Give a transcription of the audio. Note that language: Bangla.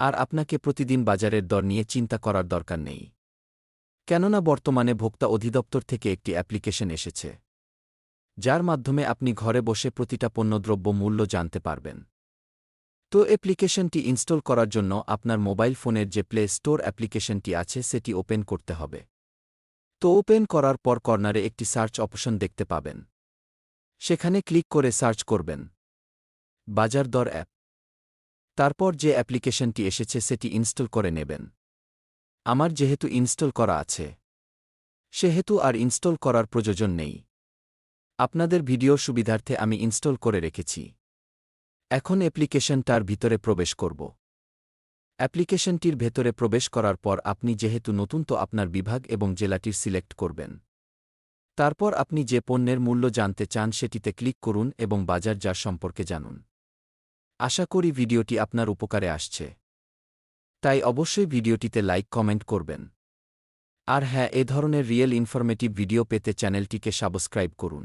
আর আপনাকে প্রতিদিন বাজারের দর নিয়ে চিন্তা করার দরকার নেই। কেননা বর্তমানে ভোক্তা অধিদপ্তর থেকে একটি অ্যাপ্লিকেশন এসেছে, যার মাধ্যমে আপনি ঘরে বসে প্রতিটা পণ্যদ্রব্য মূল্য জানতে পারবেন। তো অ্যাপ্লিকেশনটি ইনস্টল করার জন্য আপনার মোবাইল ফোনের যে প্লে স্টোর অ্যাপ্লিকেশনটি আছে সেটি ওপেন করতে হবে। তো ওপেন করার পর কর্নারে একটি সার্চ অপশন দেখতে পাবেন। সেখানে ক্লিক করে সার্চ করবেন বাজার দর অ্যাপ। তারপর যে অ্যাপ্লিকেশনটি এসেছে সেটি ইনস্টল করে নেবেন। আমার যেহেতু ইনস্টল করা আছে, সেহেতু আর ইনস্টল করার প্রয়োজন নেই। আপনাদের ভিডিওর সুবিধার্থে আমি ইনস্টল করে রেখেছি। এখন অ্যাপ্লিকেশনটার ভিতরে প্রবেশ করব। অ্যাপ্লিকেশনটির ভেতরে প্রবেশ করার পর আপনি যেহেতু নতুন, তো আপনার বিভাগ এবং জেলাটির সিলেক্ট করবেন। তারপর আপনি যে পণ্যের মূল্য জানতে চান সেটিতে ক্লিক করুন এবং বাজার দর সম্পর্কে জানুন। আশা করি ভিডিওটি আপনার উপকারে আসছে। তাই অবশ্যই ভিডিওটিতে লাইক কমেন্ট করবেন। আর হ্যাঁ, এ ধরনের রিয়েল ইনফরমেটিভ ভিডিও পেতে চ্যানেলটিকে সাবস্ক্রাইব করুন।